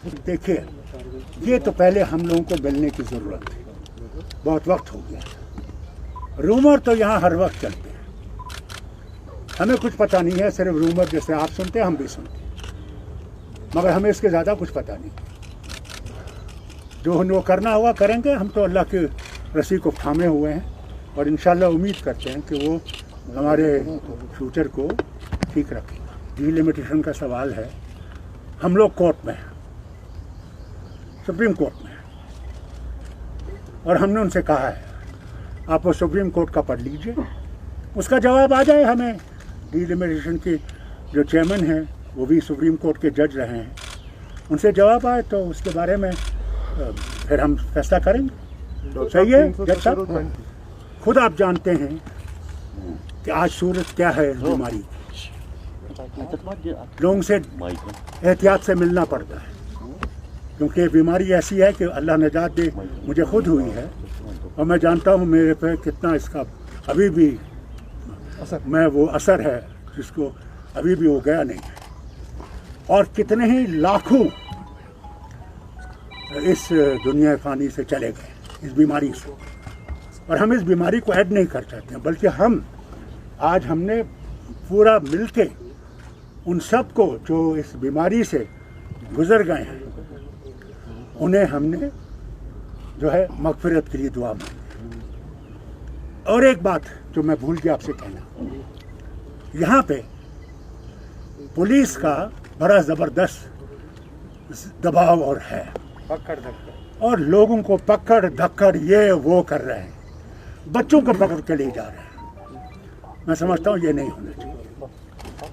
देखिए, ये तो पहले हम लोगों को मिलने की ज़रूरत है, बहुत वक्त हो गया। रूमर तो यहाँ हर वक्त चलते हैं, हमें कुछ पता नहीं है, सिर्फ रूमर जैसे आप सुनते हैं हम भी सुनते हैं, मगर हमें इसके ज़्यादा कुछ पता नहीं। जो वो करना होगा करेंगे, हम तो अल्लाह की रस्सी को थामे हुए हैं और इंशाल्लाह उम्मीद करते हैं कि वो हमारे फ्यूचर को ठीक रखेगा। डिलिमिटेशन का सवाल है, हम लोग कोर्ट में हैं, सुप्रीम कोर्ट में हैं, और हमने उनसे कहा है आप वो सुप्रीम कोर्ट का पढ़ लीजिए, उसका जवाब आ जाए हमें। डिलिमिटेशन के जो चेयरमैन हैं वो भी सुप्रीम कोर्ट के जज रहे हैं, उनसे जवाब आए तो उसके बारे में फिर हम फैसला करेंगे। सही है जज साहब? खुद आप जानते हैं कि आज सूरत क्या है इस बीमारी की, लोगों से एहतियात से मिलना पड़ता है, क्योंकि ये बीमारी ऐसी है कि अल्लाह नजात दे, मुझे खुद हुई है और मैं जानता हूँ मेरे पे कितना इसका अभी भी मैं वो असर है जिसको अभी भी वो गया नहीं है, और कितने ही लाखों इस दुनिया फ़ानी से चले गए इस बीमारी से, और हम इस बीमारी को ऐड नहीं कर सकते, बल्कि आज हमने पूरा मिलके उन सब को जो इस बीमारी से गुजर गए हैं उन्हें हमने जो है मगफिरत के लिए दुआ मांगी। और एक बात जो मैं भूल गया आपसे कहना, यहाँ पे पुलिस का बड़ा ज़बरदस्त दबाव और है, और लोगों को पकड़ धक्कड़ ये वो कर रहे हैं, बच्चों को पकड़ के ले जा रहे हैं। मैं समझता हूँ ये नहीं होना चाहिए।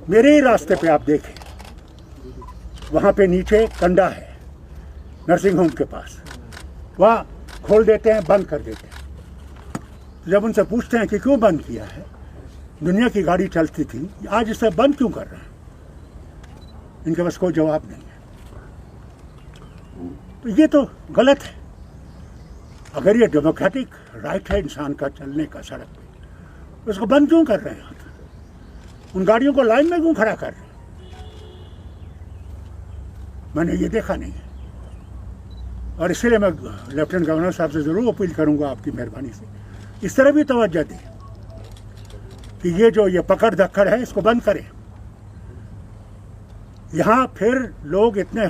मेरे ही रास्ते पे आप देखें, वहाँ पे नीचे कंडा है नर्सिंग होम के पास, वहाँ खोल देते हैं, बंद कर देते हैं। जब उनसे पूछते हैं कि क्यों बंद किया है, दुनिया की गाड़ी चलती थी, आज इसे बंद क्यों कर रहे हैं, इनके पास कोई जवाब नहीं है। तो ये तो गलत है। अगर ये डेमोक्रेटिक राइट है इंसान का चलने का सड़क पे, तो उसको बंद क्यों कर रहे हैं? उन गाड़ियों को लाइन में क्यों खड़ा कर रहे हैं? मैंने ये देखा नहीं है, और इसलिए मैं लेफ्टिनेंट गवर्नर साहब से ज़रूर अपील करूंगा आपकी मेहरबानी से इस तरह भी तवज्जो दें कि ये पकड़ धक्कड़ है इसको बंद करें। यहाँ फिर लोग इतने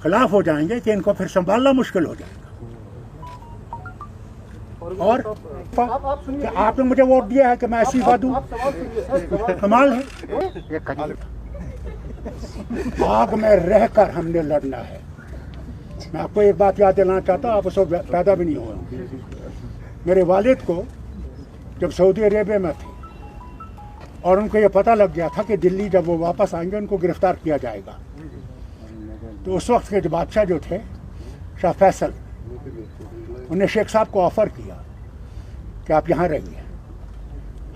खिलाफ हो जाएंगे कि इनको फिर संभालना मुश्किल हो जाएगा। और आपने मुझे वोट दिया है कि मैं इस्तीफा दूं, कमाल है। आग में रहकर हमने लड़ना है। मैं आपको एक बात याद दिलाना चाहता हूँ, आप उस वक्त पैदा भी नहीं हुए। मेरे वालिद को जब सऊदी अरेबिया में थे और उनको ये पता लग गया था कि दिल्ली जब वो वापस आएंगे उनको गिरफ्तार किया जाएगा, तो उस वक्त के जो बादशाह जो थे शाह फैसल, उन्हें शेख साहब को ऑफ़र किया कि आप यहाँ रहिए,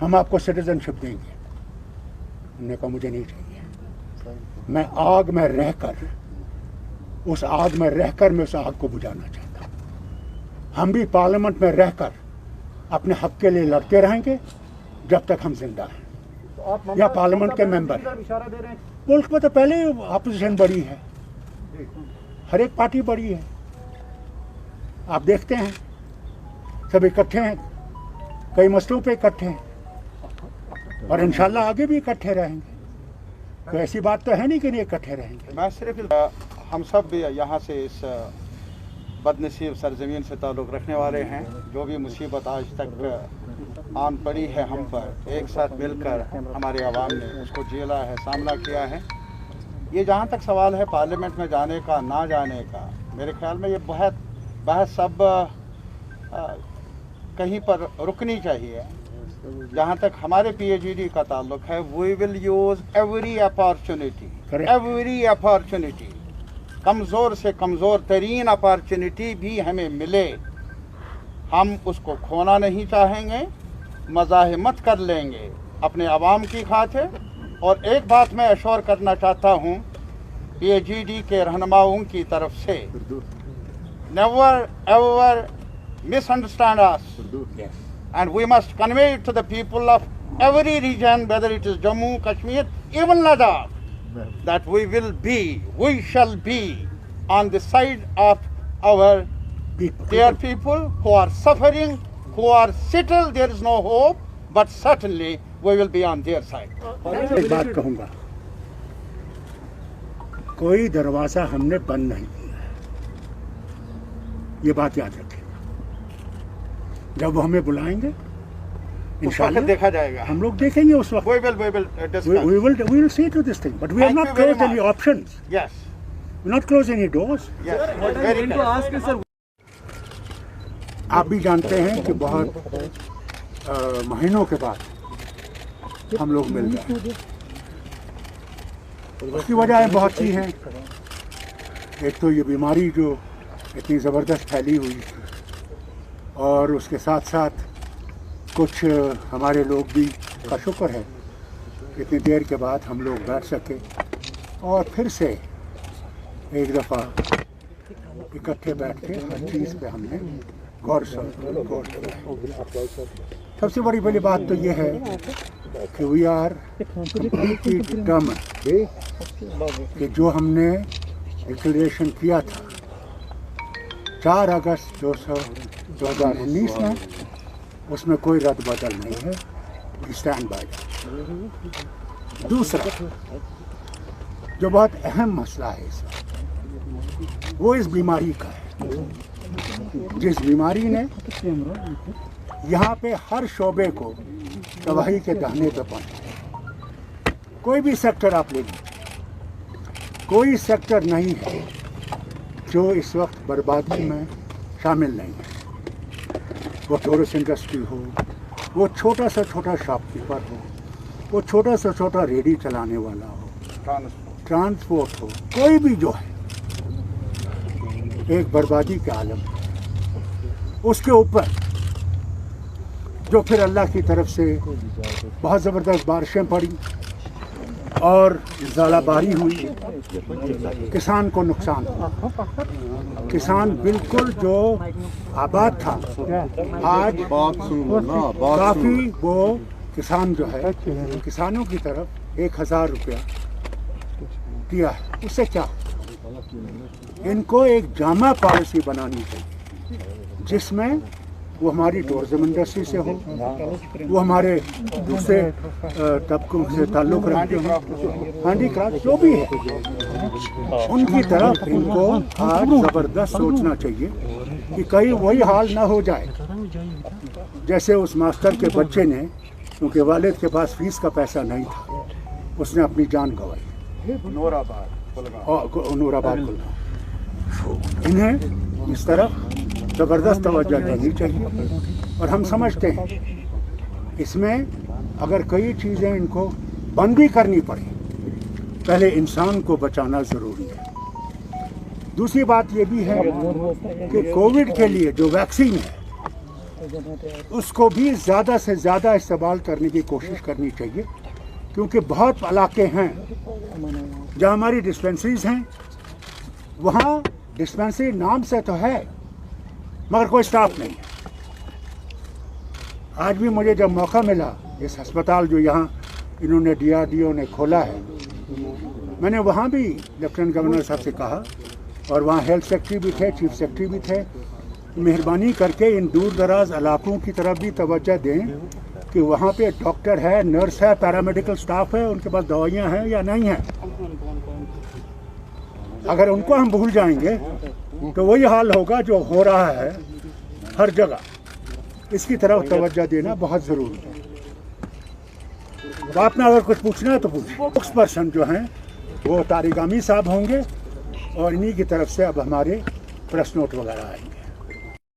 हम आपको सिटीजनशिप देंगे। उन्होंने कहा मुझे नहीं चाहिए, मैं आग में रहकर मैं उस आग को बुझाना चाहता हूँ। हम भी पार्लियामेंट में रहकर अपने हक के लिए लड़ते रहेंगे जब तक हम जिंदा हैं। या पार्लियामेंट के मेंबर, मुल्क में तो पहले ही अपोजिशन बड़ी है, हर एक पार्टी बड़ी है, आप देखते हैं सब इकट्ठे हैं, कई मसलों पे इकट्ठे हैं, और इंशाल्लाह आगे भी इकट्ठे रहेंगे। तो ऐसी बात तो है नहीं कि नहीं इकट्ठे रहेंगे। मैं सिर्फ हम सब भी यहाँ से इस बदनसीब सरजमीन से ताल्लुक़ रखने वाले हैं, जो भी मुसीबत आज तक आन पड़ी है हम पर, एक साथ मिलकर हमारे आवाम ने उसको झेला है, सामना किया है। ये जहाँ तक सवाल है पार्लियामेंट में जाने का ना जाने का, मेरे ख्याल में ये बहस सब कहीं पर रुकनी चाहिए। जहाँ तक हमारे PhD का ताल्लुक है, we will use every opportunity, कमज़ोर से कमज़ोर तरीन अपॉर्चुनिटी भी हमें मिले, हम उसको खोना नहीं चाहेंगे, मज़ाहिमत कर लेंगे अपने आवाम की खातिर। और एक बात मैं अश्योर करना चाहता हूँ PhD के रहनुमाओं की तरफ से, never ever misunderstand us, and we must convey it to the people of every region, whether it is Jammu, Kashmir, even Ladakh, that we shall be on the side of our dear people who are suffering, who are settled, there is no hope, but certainly we will be on their side. एक बात कहूँगा, कोई दरवाज़ा हमने बंद नहीं किया है, ये बात याद रखें। जब वो हमें बुलाएंगे इंशाल्लाह देखा जाएगा, हम लोग देखेंगे उस वक्त। we will discuss. We will see to this thing, but we have Thank not you very closed any much. options. Yes, We not close any doors. yes, very correct. आप भी जानते हैं कि बहुत महीनों के बाद हम लोग मिल रहे हैं। उसकी वजह बहुत सी हैं। एक तो ये बीमारी जो इतनी ज़बरदस्त फैली हुई थी, और उसके साथ साथ कुछ हमारे लोग भी, का शुक्र है इतनी देर के बाद हम लोग बैठ सके और फिर से एक दफ़ा इकट्ठे बैठ के हर चीज़ पे हमने गौर किया। सबसे बड़ी बात तो ये है कि वी आर कंप्लीटली डिटर्मिन्ड कि जो हमने डिक्लेरेशन किया था 4 अगस्त 2019 में, उसमें कोई रद्द बदल नहीं है। Stand by. दूसरा जो बहुत अहम मसला है इस वक्त, वो इस बीमारी का है, जिस बीमारी ने यहाँ पे हर शोबे को तबाही के दहने पे पहुँचा। कोई भी सेक्टर आप ले लीजिए, कोई सेक्टर नहीं है जो इस वक्त बर्बादी में शामिल नहीं है। वो टूरिस्ट इंडस्ट्री हो, वो छोटा से छोटा शॉपकीपर हो, वो छोटा से छोटा रेडी चलाने वाला हो, ट्रांसपोर्ट हो, कोई भी जो है एक बर्बादी के आलम है। उसके ऊपर जो फिर अल्लाह की तरफ से बहुत ज़बरदस्त बारिशें पड़ी और ज़ालाबारी हुई, किसान को नुकसान हुआ। किसान बिल्कुल जो आबाद था, आज काफ़ी वो किसान जो है, किसानों की तरफ 1000 रुपया दिया है। उससे क्या, इनको एक जामा पॉलिसी बनानी चाहिए जिसमें वो हमारी टूरिज्म इंडस्ट्री से हो, वो हमारे दूसरे तबकों से ताल्लुक़ रखते हैं, हैंडीक्राफ्ट जो भी है, उनकी तरफ इनको आज ज़बरदस्त सोचना चाहिए कि कहीं वही हाल ना हो जाए जैसे उस मास्टर के बच्चे ने, क्योंकि वालिद के पास फीस का पैसा नहीं था, उसने अपनी जान गंवाई। नूराबाद इन्हें इस तरफ ज़बरदस्त तवज्जो देनी चाहिए। और हम समझते हैं इसमें अगर कई चीज़ें इनको बंद भी करनी पड़े, पहले इंसान को बचाना ज़रूरी है। दूसरी बात ये भी है कि कोविड के लिए जो वैक्सीन है उसको भी ज़्यादा से ज़्यादा इस्तेमाल करने की कोशिश करनी चाहिए, क्योंकि बहुत इलाके हैं जहाँ हमारी डिस्पेंसरीज हैं, वहाँ डिस्पेंसरी नाम से तो है मगर कोई स्टाफ नहीं है। आज भी मुझे जब मौका मिला, इस अस्पताल जो यहाँ इन्होंने DRDO ने खोला है, मैंने वहाँ भी लेफ्टिनेंट गवर्नर साहब से कहा, और वहाँ हेल्थ सेक्रेटरी भी थे, चीफ सेक्रेटरी भी थे, मेहरबानी करके इन दूर दराज इलाकों की तरफ भी तवज्जो दें कि वहाँ पे डॉक्टर है, नर्स है, पैरामेडिकल स्टाफ है, उनके पास दवाइयाँ हैं या नहीं हैं। अगर उनको हम भूल जाएंगे तो वही हाल होगा जो हो रहा है हर जगह। इसकी तरफ तवज्जो देना बहुत ज़रूरी है। तो आपने अगर कुछ पूछना है तो पूछिए। स्पोक्स पर्सन जो हैं वो तारिक आमी साहब होंगे, और इन्हीं की तरफ से अब हमारे प्रेस नोट वगैरह आएंगे।